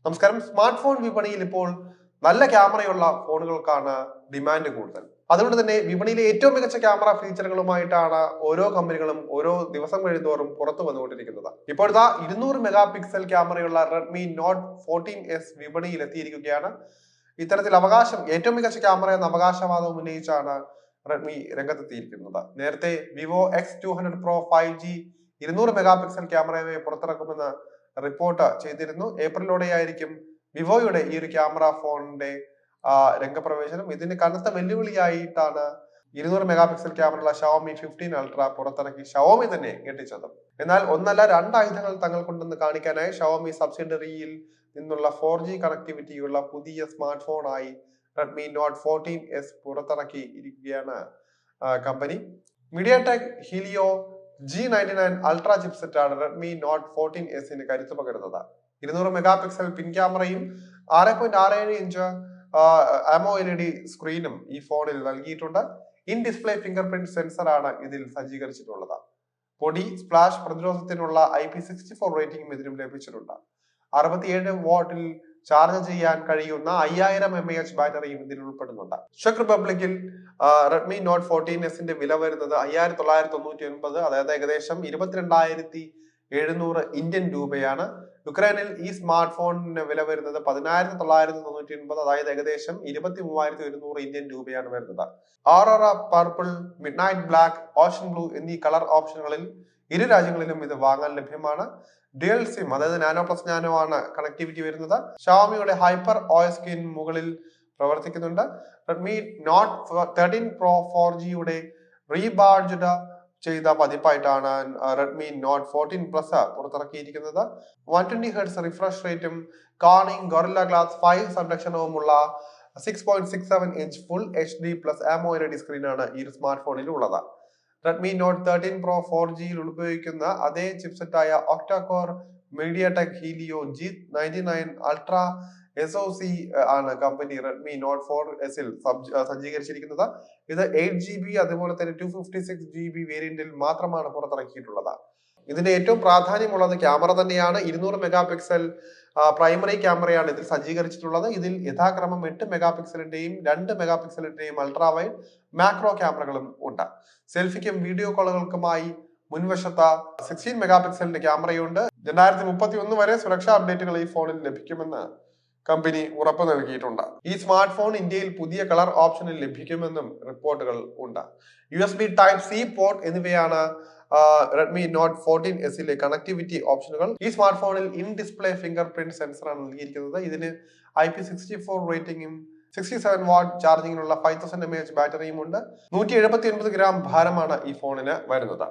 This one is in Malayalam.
നമസ്കാരം. സ്മാർട്ട് ഫോൺ വിപണിയിൽ ഇപ്പോൾ നല്ല ക്യാമറയുള്ള ഫോണുകൾക്കാണ് ഡിമാൻഡ് കൂടുതൽ. അതുകൊണ്ട് തന്നെ വിപണിയിലെ ഏറ്റവും മികച്ച ക്യാമറ ഫീച്ചറുകളുമായിട്ടാണ് ഓരോ കമ്പനികളും ഓരോ ദിവസം കഴിയുന്തോറും പുറത്തു വന്നുകൊണ്ടിരിക്കുന്നത്. ഇപ്പോഴത്തെ 200 മെഗാ പിക്സൽ ക്യാമറയുള്ള റെഡ്മി നോട്ട് 14S വിപണിയിൽ എത്തിയിരിക്കുകയാണ്. ഇത്തരത്തിൽ ഏറ്റവും മികച്ച ക്യാമറ എന്ന അവകാശവാദം ഉന്നയിച്ചാണ് റെഡ്മി രംഗത്തെത്തിയിരിക്കുന്നത്. നേരത്തെ Vivo X200 Pro 5G 200 mega pixel ക്യാമറയെ പുറത്തിറക്കുമെന്ന് റിപ്പോർട്ട് ചെയ്തിരുന്നു. ഏപ്രിലോടെയായിരിക്കും വിവോയുടെ ഈ ഒരു ക്യാമറ ഫോണിന്റെ രംഗപ്രവേശനം. ഇതിന് കനത്ത വെല്ലുവിളിയായിട്ടാണ് 200 മെഗാ പിക്സൽ ക്യാമറയുള്ള ഷവോമി 15 അൾട്ര പുറത്തിറക്കി ഷവോമി തന്നെ ഞെട്ടിച്ചത്. എന്നാൽ ഒന്നല്ല രണ്ട് ആയുധങ്ങൾ തങ്ങൾക്കുണ്ടെന്ന് കാണിക്കാനായി ഷവോമി സബ്സിഡറിയിൽ നിന്നുള്ള 4G കണക്ടിവിറ്റിയുള്ള പുതിയ സ്മാർട്ട് ഫോണായി റെഡ്മി നോട്ട് 14S പുറത്തിറക്കി ഇരിക്കുകയാണ് company. മീഡിയാടെക് Helio G99 ultra chipset ആണ് റെഡ്മി നോട്ട് 14S കരുത്ത് പകരുന്നത്. 200 മെഗാ പിക്സൽ പിൻ ക്യാമറയും 6.67 ഇഞ്ച് AMOLED സ്ക്രീനും ഈ ഫോണിൽ നൽകിയിട്ടുണ്ട്. In display finger print sensor ആണ് ഇതിൽ സജ്ജീകരിച്ചിട്ടുള്ളത്. പൊടി സ്പ്ലാഷ് പ്രതിരോധത്തിനുള്ള IP64 റേറ്റിംഗും ഇതിനും ലഭിച്ചിട്ടുണ്ട്. 67 വാട്ടിൽ ചാർജ് ചെയ്യാൻ കഴിയുന്ന 5000 mAh ബാറ്ററിയും ഇതിൽ ഉൾപ്പെടുന്നുണ്ട്. ചെക്ക് റിപ്പബ്ലിക്കിൽ റെഡ്മി നോട്ട് 14S വില വരുന്നത് 5999, അതായത് ഏകദേശം 22,700 ഇന്ത്യൻ രൂപയാണ്. യുക്രൈനിൽ ഈ സ്മാർട്ട് ഫോണിന് വില വരുന്നത് 10,999, അതായത് ഏകദേശം 23,100 ഇന്ത്യൻ രൂപയാണ് വരുന്നത്. Aurora purple, midnight black, ocean blue എന്നീ കളർ ഓപ്ഷനുകളിൽ ഇരു രാജ്യങ്ങളിലും ഇത് വാങ്ങാൻ ലഭ്യമാണ്. ഡ്യുവൽ സിം, അതായത് നാനോ പ്ലസ് നാനോ ആണ് കണക്ടിവിറ്റി വരുന്നത്. ഷവോമിയുടെ ഹൈപ്പർ OS മുകളിൽ പ്രവർത്തിക്കുന്നുണ്ട്. റെഡ്മി നോട്ട് 13 Pro 4Gയുടെ റീബാഡ്ജ്ഡ് ചെയ്ത പതിപ്പായിട്ടാണ് റെഡ്മി നോട്ട് 14 Plus പുറത്തിറക്കിയിരിക്കുന്നത്. 120 Hz റിഫ്രഷ് റേറ്റും കോർണിംഗ് ഗൊറില്ല ഗ്ലാസ് 5 സംരക്ഷണവുമുള്ള 6.67 inch full HD plus AMOLED സ്ക്രീനാണ് ഈ സ്മാർട്ട് ഫോണിൽ ഉള്ളത്. റെഡ്മി നോട്ട് 13 Pro 4Gയിൽ ഉപയോഗിക്കുന്ന അതേ ചിപ്സെറ്റായ octacore MediaTek Helio G99 ultra SoC ആണ് കമ്പനി റെഡ്മി നോട്ട് 4S സജ്ജീകരിച്ചിരിക്കുന്നത്. ഇത് 8GB അതുപോലെ തന്നെ 256GB വേരിയന്റിൽ മാത്രമാണ് പുറത്തിറക്കിയിട്ടുള്ളത്. ഇതിന്റെ ഏറ്റവും പ്രാധാന്യമുള്ളത് ക്യാമറ തന്നെയാണ്. 200 മെഗാ പിക്സൽ പ്രൈമറി ക്യാമറയാണ് ഇതിൽ സജ്ജീകരിച്ചിട്ടുള്ളത്. ഇതിൽ യഥാക്രമം 8 മെഗാ പിക്സലിന്റെയും 2 മെഗാ പിക്സലിന്റെയും അൾട്രാ വൈഡ് മാക്രോ ക്യാമറകളും ഉണ്ട്. സെൽഫിക്കും വീഡിയോ കോളുകൾക്കുമായി മുൻവശത്ത് 16 മെഗാ പിക്സലിന്റെ ക്യാമറയുണ്ട്. 2031 വരെ സുരക്ഷാ അപ്ഡേറ്റുകൾ ഈ ഫോണിൽ ലഭിക്കുമെന്ന് കമ്പനി ഉറപ്പ് നൽകിയിട്ടുണ്ട്. ഈ സ്മാർട്ട് ഫോൺ ഇന്ത്യയിൽ പുതിയ കളർ ഓപ്ഷനിൽ ലഭിക്കുമെന്നും റിപ്പോർട്ടുകൾ ഉണ്ട്. USB Type-C പോർട്ട് എന്നിവയാണ് റെഡ്മി നോട്ട് 14S കണക്ടിവിറ്റി ഓപ്ഷനുകൾ. ഈ സ്മാർട്ട് ഫോണിൽ ഇൻ ഡിസ്പ്ലേ ഫിംഗർ പ്രിന്റ് സെൻസറാണ് നൽകിയിരിക്കുന്നത്. ഇതിന് IP64 റേറ്റിംഗും 67 വാട്ട് ചാർജിങ്ങിനുള്ള 5000 mAh ബാറ്ററിയും ഉണ്ട്. 179 ഗ്രാം ഭാരമാണ് ഈ ഫോണിന് വരുന്നത്.